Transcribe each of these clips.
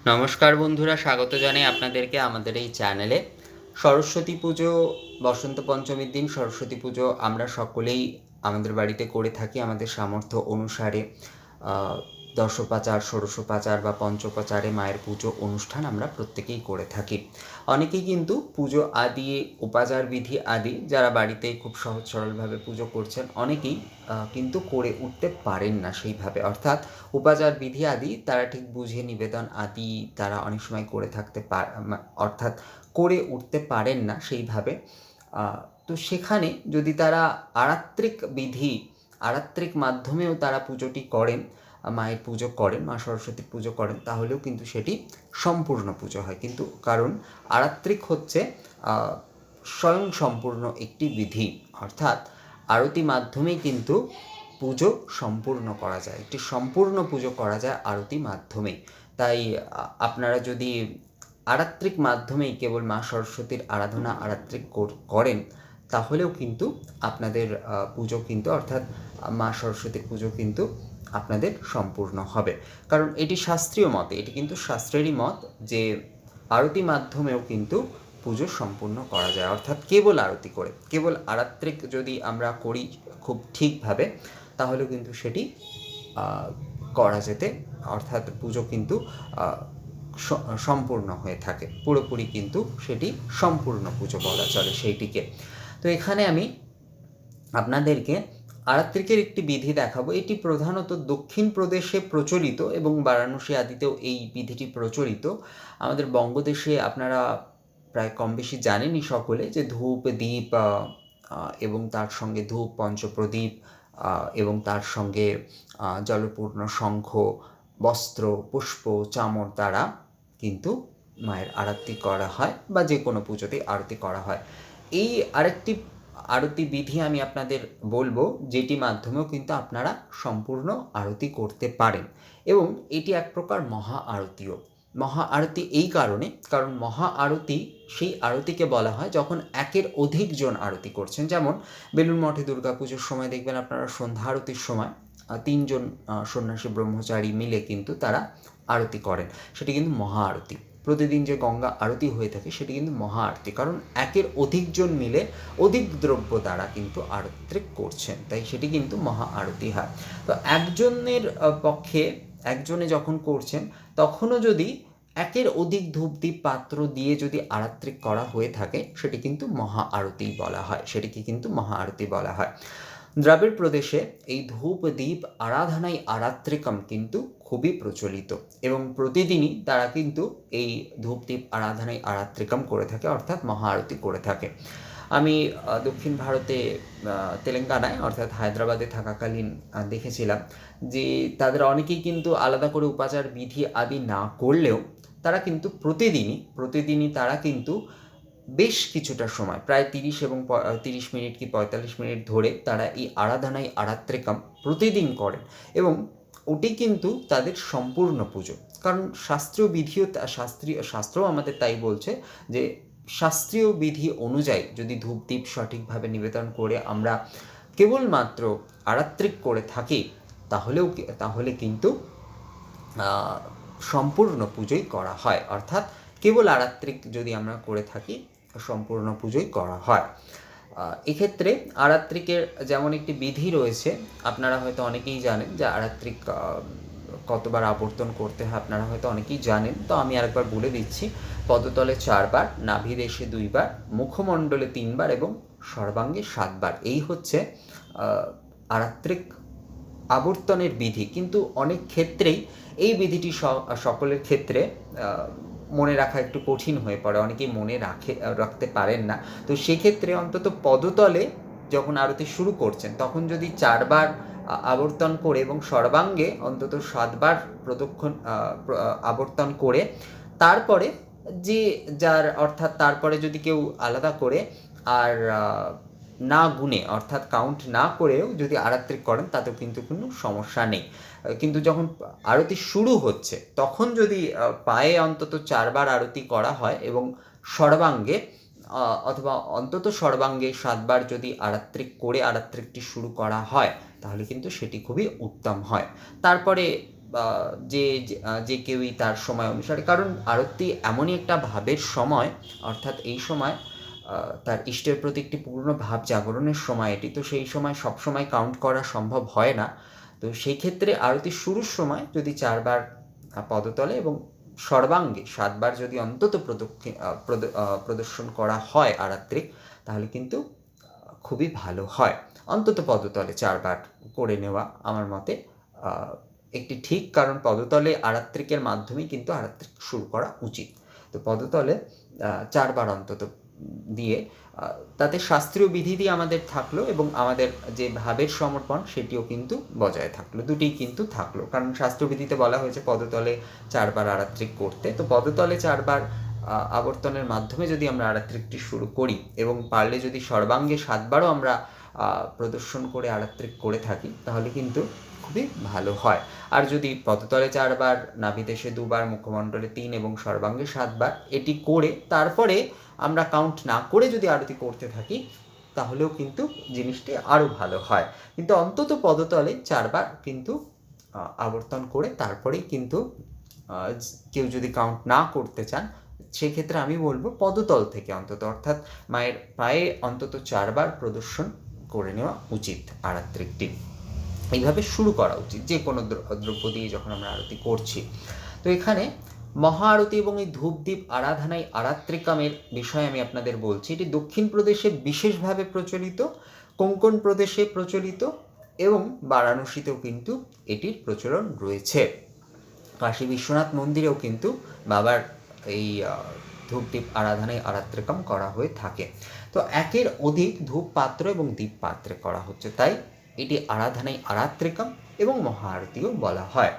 নমস্কার বন্ধুরা, স্বাগত জানাই আপনাদেরকে আমাদের এই চ্যানেলে। সরস্বতী পুজো, বসন্ত পঞ্চমীর দিন সরস্বতী পুজো আমরা সকলেই আমাদের বাড়িতে করে থাকি আমাদের সামর্থ্য অনুসারে। দশোপাচার, ষোড়শোপাচার বা পঞ্চোপাচারে মায়ের পুজো অনুষ্ঠান আমরা প্রত্যেকেই করে থাকি। অনেকেই কিন্তু পুজো আদি, উপাচার বিধি আদি যারা বাড়িতে খুব সহজ সরলভাবে পুজো করছেন, অনেকেই কিন্তু করে উঠতে পারেন না সেইভাবে। অর্থাৎ উপাচার বিধি আদি তারা ঠিক বুঝে, নিবেদন আদি তারা অনেক সময় করে থাকতে অর্থাৎ করে উঠতে পারেন না সেইভাবে। তো সেখানে যদি তারা আরাত্রিক বিধি, আরাত্রিক মাধ্যমেও তারা পুজোটি করেন, মায়ের পুজো করেন, মা সরস্বতীর পুজো করেন, তাহলেও কিন্তু সেটি সম্পূর্ণ পুজো হয়। কিন্তু কারণ আরাত্রিক হচ্ছে স্বয়ং সম্পূর্ণ একটি বিধি, অর্থাৎ আরতি মাধ্যমেই কিন্তু পুজো সম্পূর্ণ করা যায়, একটি সম্পূর্ণ পুজো করা যায় আরতি মাধ্যমেই। তাই আপনারা যদি আরাত্রিক মাধ্যমেই কেবল মা সরস্বতীর আরাধনা আরাত্রিক করেন, তাহলেও কিন্তু আপনাদের পুজো কিন্তু, অর্থাৎ মা সরস্বতীর পুজো কিন্তু আপনাদের সম্পূর্ণ হবে। কারণ এটি শাস্ত্রীয় মতে, এটি কিন্তু শাস্ত্রেরই মত যে আরতি মাধ্যমেও কিন্তু পুজো সম্পূর্ণ করা যায়। অর্থাৎ কেবল আরতি করে, কেবল আরাত্রিক যদি আমরা করি খুব ঠিকভাবে, তাহলেও কিন্তু সেটি করা যেতে, অর্থাৎ পুজো কিন্তু সম্পূর্ণ হয়ে থাকে, পুরোপুরি কিন্তু সেটি সম্পূর্ণ পুজো বলা চলে সেইটিকে। তো এখানে আমি আপনাদেরকে আরাত্রিকের একটি বিধি দেখাবো। এটি প্রধানত দক্ষিণ প্রদেশে প্রচলিত এবং বারাণসী আদিতেও এই বিধিটি প্রচলিত। আমাদের বঙ্গদেশে আপনারা প্রায় কম বেশি জানেনই সকলে যে ধূপ, দীপ এবং তার সঙ্গে ধূপ, পঞ্চপ্রদীপ এবং তার সঙ্গে জলপূর্ণ শঙ্খ, বস্ত্র, পুষ্প, চামর দ্বারা কিন্তু মায়ের আরতি করা হয়, বা যে কোনো পুজোতেই আরতি করা হয়। এই আরেকটি আরতি বিধি আমি আপনাদের বলবো, যেটি মাধ্যমেও কিন্তু আপনারা সম্পূর্ণ আরতি করতে পারেন, এবং এটি এক প্রকার মহা আরতিও। মহা আরতি এই কারণে, কারণ মহা আরতি সেই আরতিকে বলা হয় যখন একের অধিক জন আরতি করছেন। যেমন বেলুড় মঠে দুর্গাপুজোর সময় দেখবেন আপনারা সন্ধ্যা আরতির সময় 3 জন সন্ন্যাসী ব্রহ্মচারী মিলে কিন্তু তারা আরতি করেন, সেটি কিন্তু মহা আরতি। প্রতিদিন যে গঙ্গা আরতি হয়ে থাকে সেটি কিন্তু মহা আরতি, কারণ একের অধিকজন মিলে অধিক দ্রব্য দ্বারা কিন্তু আরতি করছেন, তাই সেটি কিন্তু মহা আরতি হয়। তো একজনের পক্ষে, একজনে যখন করছেন তখনও যদি একের অধিক ধূপদীপ পাত্র দিয়ে যদি আরাত্রিক করা হয়ে থাকে, সেটি কিন্তু মহা আরতি বলা হয়, সেটিকে কিন্তু মহা আরতি বলা হয়। দ্রাবিড় প্রদেশে এই ধূপ দীপ আরাধনাই আরাত্রিকম কিন্তু খুবই প্রচলিত, এবং প্রতিদিনই তারা কিন্তু এই ধূপ দীপ আরাধনাই আরাত্রিকম করে থাকে, অর্থাৎ মহা আরতি করে থাকে। আমি দক্ষিণ ভারতে তেলেঙ্গানায়, অর্থাৎ হায়দ্রাবাদে থাকাকালীন দেখেছিলাম যে তাদের অনেকেই কিন্তু আলাদা করে উপাচার বিধি আদি না করলেও তারা কিন্তু প্রতিদিনই তারা কিন্তু বেশ কিছুটা সময়, প্রায় 30 মিনিট কি 45 মিনিট ধরে তারা এই আরাধনাই আরাত্রিকাম প্রতিদিন করেন, এবং ওটি কিন্তু তাদের সম্পূর্ণ পুজো। কারণ শাস্ত্রীয় বিধিও, শাস্ত্রও আমাদের তাই বলছে যে শাস্ত্রীয় বিধি অনুযায়ী যদি ধূপদীপ সঠিকভাবে নিবেদন করে আমরা কেবলমাত্র আরাত্রিক করে থাকি, তাহলে কিন্তু সম্পূর্ণ পুজোই করা হয়। অর্থাৎ কেবল আরাত্রিক যদি আমরা করে থাকি, সম্পূর্ণ পুজোই করা হয়। এক্ষেত্রে আরাত্রিকের যেমন একটি বিধি রয়েছে, আপনারা হয়তো অনেকেই জানেন যে আরাত্রিক কতবার আবর্তন করতে হয়, আপনারা হয়তো অনেকেই জানেন, তো আমি আরেকবার বলে দিচ্ছি। পদতলে 4 বার, নাভিদেশে 2 বার, মুখমণ্ডলে 3 বার এবং সর্বাঙ্গে 7 বার। এই হচ্ছে আরাত্রিক আবর্তনের বিধি। কিন্তু অনেক ক্ষেত্রেই এই বিধিটি সকলের ক্ষেত্রে মনে রাখা একটু কঠিন হয়ে পড়ে, অনেকেই রাখতে পারেন না। তো সেক্ষেত্রে অন্তত পদতলে যখন আরতি শুরু করছেন তখন যদি 4 বার আবর্তন করে এবং সর্বাঙ্গে অন্তত 7 বার প্রদক্ষিণ আবর্তন করে, তারপরে অর্থাৎ তারপরে যদি কেউ আলাদা করে আর না গুনে, অর্থাৎ কাউন্ট না করেও যদি আরাত্রিক করেন, তাতেও কিন্তু কোনো সমস্যা নেই। কিন্তু যখন আরতি শুরু হচ্ছে তখন যদি পায়ে অন্তত 4 বার আরতি করা হয় এবং সর্বাঙ্গে অথবা অন্তত সর্বাঙ্গে 7 বার যদি আরাত্রিক করে আরাত্রিকটি শুরু করা হয়, তাহলে কিন্তু সেটি খুবই উত্তম হয়। তারপরে বা যে কেউই তার সময় অনুসারে, কারণ আরতি এমনই একটা ভাবের সময়, অর্থাৎ এই সময় তার ইষ্টের প্রতি একটি পূর্ণ ভাব জাগরণের সময় এটি, তো সেই সময় সব সময় কাউন্ট করা সম্ভব হয় না। তো সেই ক্ষেত্রে আরতির শুরুর সময় যদি 4বার পদতলে এবং সর্বাঙ্গে 7বার যদি অন্তত প্রদর্শন করা হয় আরাত্রিক, তাহলে কিন্তু খুবই ভালো হয়। অন্তত পদতলে 4বার করে নেওয়া আমার মতে একটি ঠিক, কারণ পদতলে আরাত্রিকের মাধ্যমেই কিন্তু আরাত্রিক শুরু করা উচিত। তো পদতলে 4বার অন্তত দিয়ে তাতে শাস্ত্রীয় বিধি দিয়ে আমাদের থাকলো এবং আমাদের যে ভাবের সমর্পণ সেটিও কিন্তু বজায় থাকলো, দুটিই কিন্তু থাকলো। কারণ শাস্ত্রীয় বিধিতে বলা হয়েছে পদতলে 4বার আরাত্রিক করতে, তো পদতলে 4বার আবর্তনের মাধ্যমে যদি আমরা আরাত্রিকটি শুরু করি এবং পারলে যদি সর্বাঙ্গে 7বারও আমরা প্রদর্শন করে আরাত্রিক করে থাকি, তাহলে কিন্তু খুবই ভালো হয়। আর যদি পদতলে 4বার, নাভিদেশে 2বার, মুখমণ্ডলে 3 এবং সর্বাঙ্গে 7বার এটি করে তারপরে আমরা কাউন্ট না করে যদি আরতি করতে থাকি, তাহলেও কিন্তু জিনিসটি আরও ভালো হয়। কিন্তু অন্তত পদতলে 4বার কিন্তু আবর্তন করে তারপরেই কিন্তু কেউ যদি কাউন্ট না করতে চান, সেক্ষেত্রে আমি বলবো পদতল থেকে অন্তত, অর্থাৎ মায়ের পায়ে অন্তত 4বার প্রদর্শন করে নেওয়া উচিত আরাত্রিকটি। এইভাবে শুরু করা উচিত যে কোনো দ্রব্য দিয়ে যখন আমরা আরতি করছি। তো এখানে মহা আরতি এবং এই ধূপদীপ আরাধনায় আরাত্রিকামের বিষয়ে আমি আপনাদের বলছি। এটি দক্ষিণ প্রদেশে বিশেষভাবে প্রচলিত, কোঙ্কণ প্রদেশে প্রচলিত এবং বারাণসীতেও কিন্তু এটির প্রচলন রয়েছে। কাশী বিশ্বনাথ মন্দিরেও কিন্তু বাবার এই ধূপদীপ আরাধনায় আরাত্রিকাম করা হয়ে থাকে। তো একের অধিক ধূপ পাত্র এবং দীপ পাত্রে করা হচ্ছে, তাই এটি আরাধনায় আরাত্রিকাম এবং মহা আরতিও বলা হয়।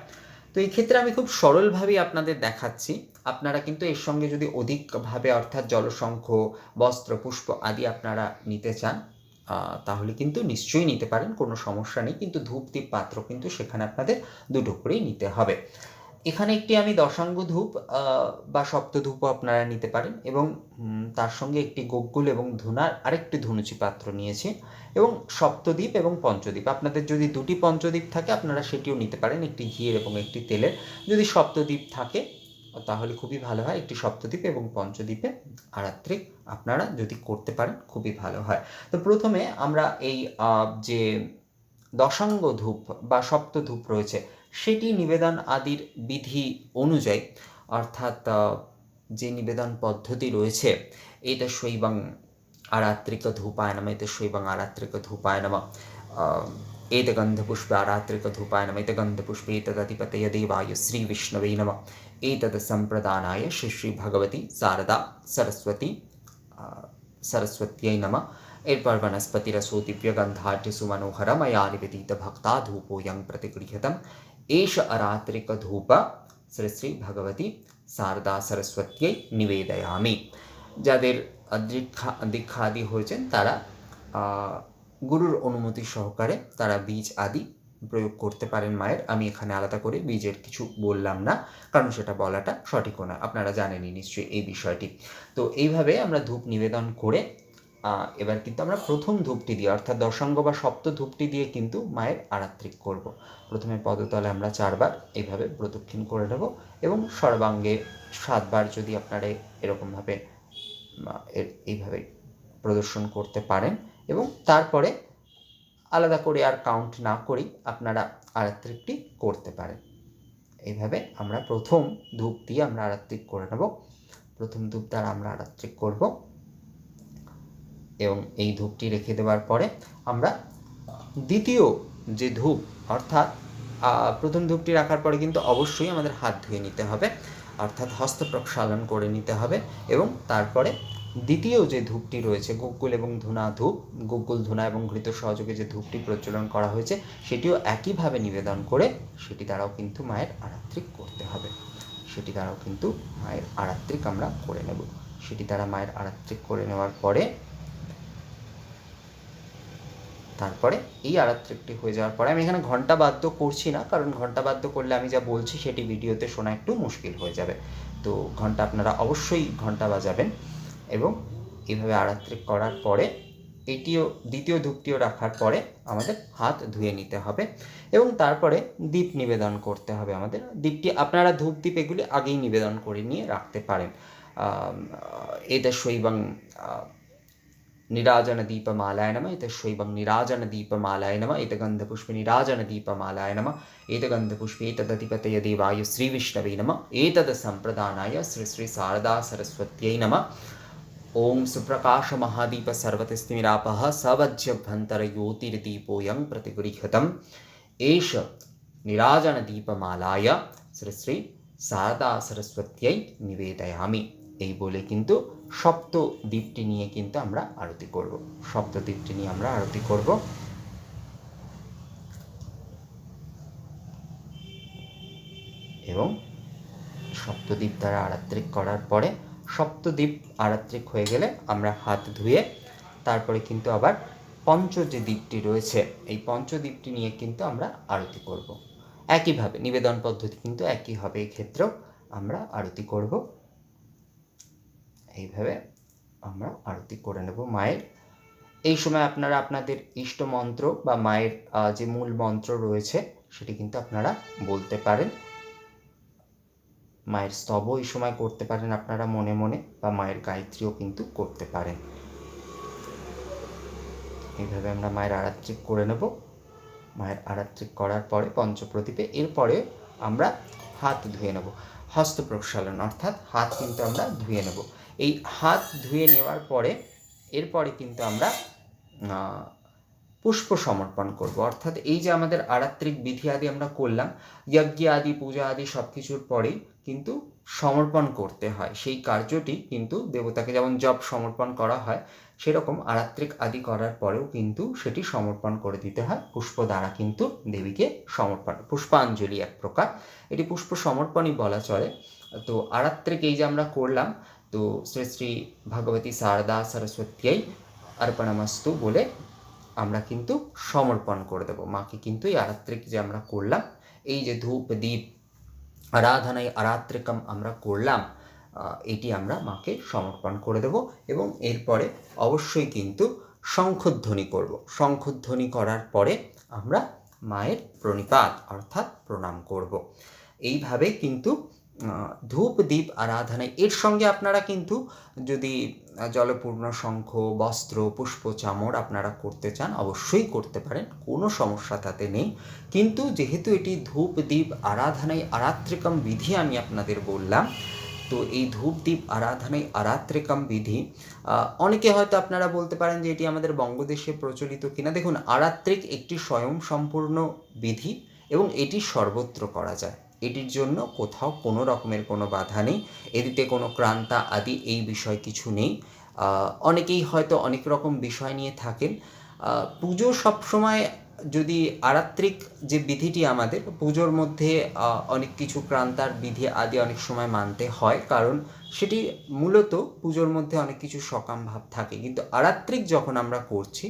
তো এই ক্ষেত্রে আমি খুব সরলভাবেই আপনাদের দেখাচ্ছি। আপনারা কিন্তু এর সঙ্গে যদি অধিকভাবে, অর্থাৎ জলশঙ্খ, বস্ত্র, পুষ্প আদি আপনারা নিতে চান, তাহলে কিন্তু নিশ্চয়ই নিতে পারেন, কোনো সমস্যা নেই। কিন্তু ধূপদীপ পাত্র কিন্তু সেখানে আপনাদের 2টো করেই নিতে হবে। এখানে একটি আমি দশাঙ্গ ধূপ বা সপ্ত ধূপও আপনারা নিতে পারেন এবং তার সঙ্গে একটি গোগ্গুল এবং ধুনার আরেকটি ধুনুচি পাত্র নিয়েছি এবং সপ্তদ্বীপ এবং পঞ্চদ্বীপ। আপনাদের যদি 2টি পঞ্চদ্বীপ থাকে আপনারা সেটিও নিতে পারেন, একটি ঘিয়ের এবং একটি তেলের। যদি সপ্তদ্বীপ থাকে তাহলে খুবই ভালো হয়, একটি সপ্তদ্বীপ এবং পঞ্চদ্বীপে আরাত্রিক আপনারা যদি করতে পারেন খুবই ভালো হয়। তো প্রথমে আমরা এই যে দশাঙ্গ ধূপ বা সপ্ত ধূপ রয়েছে সেটি নিবেদন আদির বিধি অনুযায়ী, অর্থাৎ যে নিবেদন পদ্ধতি রয়েছে, এটা শৈবং আরাত্রিক ধূপায় নমঃ, এতে শৈবং আরাত্রিক ধূপায় নমঃ, এতে গন্ধপুষ্পে আরাত্রিক ধূপায় নমঃ, এতে গন্ধপুষ্পে এতদধিপতয়ে দেবায় শ্রী বিষ্ণবে নমঃ, এতদ সম্প্রদানায় শ্রী শ্রী ভগবতী শারদা সরস্বত্যৈ নমঃ। এরপর বনস্পতিরসো দিব্যগন্ধাঢ্য সুমনোহরময়া নিবেদিত ভক্তা ধূপোয়ং প্রতিগৃহ্যতম एष अरात्रिक धूप শ্রী শ্রী ভগবতী শারদা সরস্বত্যৈ নিবেদয়ামি। যাদের দীক্ষা আদি হয়েছেন তারা গুরুর অনুমতি সহকারে তারা বীজ আদি প্রয়োগ করতে পারেন মায়ের। আমি এখানে আলাদা করে বীজের কিছু বললাম না, কারণ সেটা বলাটা সঠিকও না, আপনারা জানেনই নিশ্চয়ই এই বিষয়টি। তো এইভাবে আমরা ধূপ নিবেদন করে এবার কিন্তু আমরা প্রথম ধূপটি দিয়ে, অর্থাৎ দশাঙ্গ বা সপ্ত ধূপটি দিয়ে কিন্তু মায়ের আরাত্রিক করব। প্রথমে পদতলে আমরা 4বার এইভাবে প্রদক্ষিণ করে নেব এবং সর্বাঙ্গে 7বার যদি আপনারা এরকমভাবে এইভাবে প্রদর্শন করতে পারেন এবং তারপরে আলাদা করে আর কাউন্ট না করেই আপনারা আরাত্রিকটি করতে পারেন। এইভাবে আমরা প্রথম ধূপ দিয়ে আমরা আরাত্রিক করে নেব। প্রথম ধূপ দ্বারা আমরা আরাত্রিক করব এবং এই ধূপটি রেখে দেওয়ার পরে আমরা দ্বিতীয় যে ধূপ, অর্থাৎ প্রথম ধূপটি রাখার পরে কিন্তু অবশ্যই আমাদের হাত ধুয়ে নিতে হবে, অর্থাৎ হস্ত প্রক্ষালন করে নিতে হবে এবং তারপরে দ্বিতীয় যে ধূপটি রয়েছে গোকুল এবং ধুনা ধূপ, গোকুল ধুনা এবং ঘৃত সহযোগে যে ধূপটি প্রচলন করা হয়েছে সেটিও একইভাবে নিবেদন করে সেটি দ্বারাও কিন্তু মায়ের আরাত্রিক করতে হবে। সেটি দ্বারাও কিন্তু মায়ের আরাত্রিক আমরা করে নেব। সেটি দ্বারা মায়ের আরাত্রিক করে নেওয়ার পরে তারপরে এই আরাত্রিকটি হয়ে যাওয়ার পরে, আমি এখানে ঘণ্টা বাদ্য করছি না, কারণ ঘণ্টা বাদ্য করলে আমি যা বলছি সেটি ভিডিওতে শোনা একটু মুশকিল হয়ে যাবে। তো ঘণ্টা আপনারা অবশ্যই ঘণ্টা বাজাবেন এবং এইভাবে আরাত্রিক করার পরে এটিও দ্বিতীয় ধূপটিও রাখার পরে আমাদের হাত ধুয়ে নিতে হবে এবং তারপরে দীপ নিবেদন করতে হবে আমাদের। দীপটি আপনারা ধূপ দীপ এগুলি আগেই নিবেদন করে নিয়ে রাখতে পারেন। এতশৈবং নিরাজনদীপমালায় নমঃ, এতশৈবং নিরাজনদীপমালায় নমঃ, এতগন্ধপুষ্পে নিরাজনদীপমালায় নমঃ, एतगन्धपुष्पे एतदधिपतये देवाय श्रीविष्णवे नमः, एतद् सम्प्रदानाय श्री श्री शारदा सरस्वत्यै नमः। ओम सुप्रकाश महादीप सर्वतिस्तिमिरापः सवज्रभ्यन्तरज्योतिर्दीपोऽयं प्रतिगृह्यतम् एष निराजनदीपमालाय श्री श्री शारदा सरस्वत्यै निवेदयामि। এই বলে কিন্তু সপ্ত দীপটি নিয়ে কিন্তু আমরা আরতি করব। সপ্ত দীপটি নিয়ে আমরা আরতি করব। এবং সপ্তদ্বীপ দ্বারা আরাত্রিক করার পরে সপ্তদ্বীপ আরাত্রিক হয়ে গেলে আমরা হাত ধুয়ে তারপরে কিন্তু আবার পঞ্চ যে দ্বীপটি রয়েছে এই পঞ্চদ্বীপটি নিয়ে কিন্তু আমরা আরতি করব। একইভাবে নিবেদন পদ্ধতি কিন্তু একই হবে, এই ক্ষেত্রেও আমরা আরতি করব। এইভাবে আমরা আরতি করে নেব মায়ের। এই সময় আপনারা আপনাদের ইষ্ট মন্ত্র বা মায়ের যে মূল মন্ত্র রয়েছে সেটি কিন্তু আপনারা বলতে পারেন। মায়ের স্তবও এই সময় করতে পারেন আপনারা মনে মনে, বা মায়ের গায়ত্রীও কিন্তু করতে পারেন। এইভাবে আমরা মায়ের আরাত্রিক করে নেব। মায়ের আরাত্রিক করার পরে পঞ্চপ্রদীপে এরপরে আমরা হাত ধুয়ে নেব। হস্ত প্রক্ষালন অর্থাৎ হাত কিন্তু আমরা ধুয়ে নেব। এই হাত ধুয়ে নেওয়ার পরে এরপরে কিন্তু আমরা পুষ্প সমর্পণ করব। অর্থাৎ এই যে আমাদের আরাত্রিক বিধি আদি আমরা করলাম, যজ্ঞ আদি পূজা আদি সব কিছুর পরেই কিন্তু সমর্পণ করতে হয়। সেই কার্যটি কিন্তু দেবতাকে যেমন জপ সমর্পণ করা হয়, সেরকম আরাত্রিক আদি করার পরেও কিন্তু সেটি সমর্পণ করে দিতে হয় পুষ্প দ্বারা কিন্তু দেবীকে সমর্পণ, পুষ্পাঞ্জলি এক প্রকার, এটি পুষ্প সমর্পণই বলা চলে। তো আরাত্রিক এই যে আমরা করলাম, তো শ্রী শ্রী ভগবতী শারদা সরস্বতীই অর্পণমস্তু বলে আমরা কিন্তু সমর্পণ করে দেব মাকে। কিন্তু এই আরাত্রিক যে আমরা করলাম, এই যে ধূপ দীপ আরাধনায় আরাত্রিকম আমরা করলাম, এটি আমরা মাকে সমর্পণ করে দেব। এবং এরপরে অবশ্যই কিন্তু শঙ্খধ্বনি করব। শঙ্খধ্বনি করার পরে আমরা মায়ের প্রণিপাত অর্থাৎ প্রণাম করব। এইভাবে কিন্তু ধূপ দীপ আরাধনায় এর সঙ্গে আপনারা কিন্তু যদি জলপূর্ণ শঙ্খ বস্ত্র পুষ্প চামর আপনারা করতে চান অবশ্যই করতে পারেন, কোনো সমস্যা তাতে নেই। কিন্তু যেহেতু এটি ধূপ দীপ আরাধনায় আরাত্রিকম বিধি আমি আপনাদের বললাম, তো এই ধূপ দীপ আরাধনায় আরাত্রিকম বিধি অনেকে হয়তো আপনারা বলতে পারেন যে এটি আমাদের বঙ্গদেশে প্রচলিত কিনা। দেখুন, আরাত্রিক একটি স্বয়ং সম্পূর্ণ বিধি এবং এটি সর্বত্র করা যায়। এটির জন্য কোথাও কোনো রকমের কোনো বাধা নেই, এটিতে কোনো ক্রান্তা আদি এই বিষয় কিছু নেই। অনেকেই হয়তো অনেক রকম বিষয় নিয়ে থাকেন। পুজো সবসময় যদি আরাত্রিক যে বিধিটি আমাদের পুজোর মধ্যে অনেক কিছু ক্রান্তার বিধি আদি অনেক সময় মানতে হয়, কারণ সেটি মূলত পুজোর মধ্যে অনেক কিছু সকাম ভাব থাকে। কিন্তু আরাত্রিক যখন আমরা করছি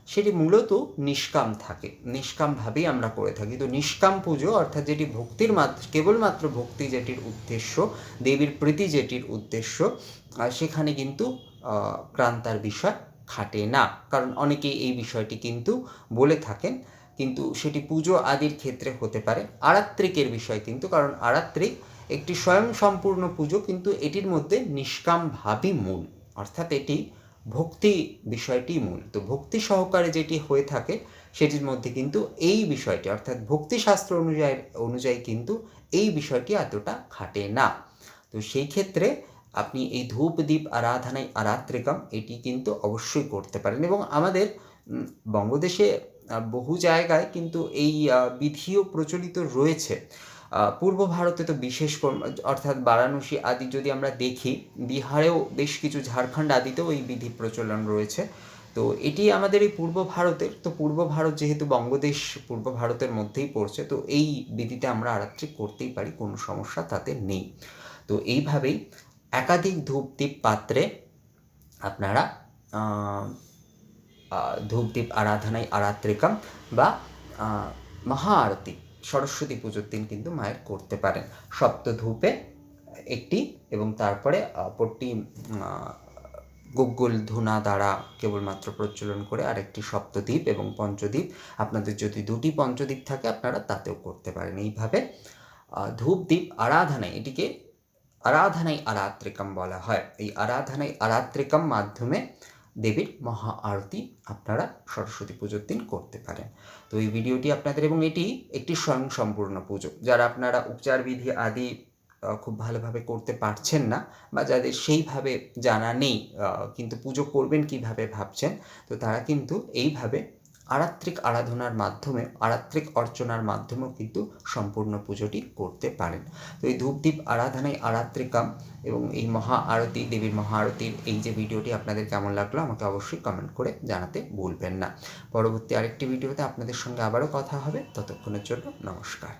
সেটি মূলত নিষ্কাম থাকে, নিষ্কামভাবেই আমরা করে থাকি। তো নিষ্কাম পুজো অর্থাৎ যেটি ভক্তির কেবলমাত্র ভক্তি যেটির উদ্দেশ্য, দেবীর প্রীতি যেটির উদ্দেশ্য, সেখানে কিন্তু ক্রান্তার বিষয় খাটে না। কারণ অনেকেই এই বিষয়টি কিন্তু বলে থাকেন, কিন্তু সেটি পুজো আদির ক্ষেত্রে হতে পারে। আরাত্রিকের বিষয় কিন্তু, কারণ আরাত্রিক একটি স্বয়ং সম্পূর্ণ পুজো, কিন্তু এটির মধ্যে নিষ্কাম ভাবই মূল, অর্থাৎ এটি ভক্তি বিষয়টি মূল। তো ভক্তি সহকারে যেটি হয়ে থাকে সেটির মধ্যে কিন্তু এই বিষয়টি অর্থাৎ ভক্তিশাস্ত্র অনুযায়ী কিন্তু এই বিষয়টি এতটা খাটে না। তো সেই ক্ষেত্রে আপনি এই ধূপ দীপ আরাধনায় আরাত্রিকম এটি কিন্তু অবশ্যই করতে পারেন। এবং আমাদের বঙ্গদেশে বহু জায়গায় কিন্তু এই বিধিও প্রচলিত রয়েছে। পূর্ব ভারতে তো বিশেষ অর্থাৎ বারাণসী আদি যদি আমরা দেখি, বিহারেও বেশ কিছু, ঝাড়খণ্ড আদিতেও এই বিধি প্রচলন রয়েছে। তো এটি আমাদের এই পূর্ব ভারতের, তো পূর্ব ভারত যেহেতু বঙ্গদেশ পূর্ব ভারতের মধ্যেই পড়ছে, তো এই বিধিতে আমরা আরাত্রিক করতেই পারি, কোনো সমস্যা তাতে নেই। তো এইভাবেই একাধিক ধূপদীপ পাত্রে আপনারা ধূপদীপ আরাধনায় আরাত্রিকম বা মহা আরতি সরস্বতী পুজোর দিন কিন্তু মায়ের করতে পারেন। সপ্ত ধূপে একটি এবং তারপরে অপরটি গুগ্গল ধুনা দ্বারা কেবলমাত্র প্রজ্বলন করে, আরেকটি সপ্তদ্বীপ এবং পঞ্চদ্বীপ, আপনাদের যদি দুটি পঞ্চদ্বীপ থাকে আপনারা তাতেও করতে পারেন। এইভাবে ধূপদীপ আরাধনায়, এটিকে আরাধনাই আরাত্রিকম বলা হয়। এই আরাধনাই আরাত্রিকম মাধ্যমে দেবীর মহা আরতি আপনারা সরস্বতী পুজোর দিন করতে পারেন। তো এই ভিডিওটি আপনাদের, এবং এটি একটি স্বয়ংসম্পূর্ণ পুজো, যারা আপনারা উপচার বিধি আদি খুব ভালোভাবে করতে পারছেন না, বা যাদের সেইভাবে জানা নেই কিন্তু পুজো করবেন কিভাবে ভাবছেন, তো তারা কিন্তু এইভাবে আরাত্রিক আরাধনার মাধ্যমে, আরাত্রিক অর্চনার মাধ্যমেও কিন্তু সম্পূর্ণ পুজোটি করতে পারেন। তো এই ধূপদীপ আরাধনায় আরাত্রিকাম এবং এই মহা আরতি, দেবীর মহা আরতির এই যে ভিডিওটি আপনাদের কেমন লাগলো আমাকে অবশ্যই কমেন্ট করে জানাতে ভুলবেন না। পরবর্তী আরেকটি ভিডিওতে আপনাদের সঙ্গে আবারও কথা হবে, ততক্ষণের জন্য নমস্কার।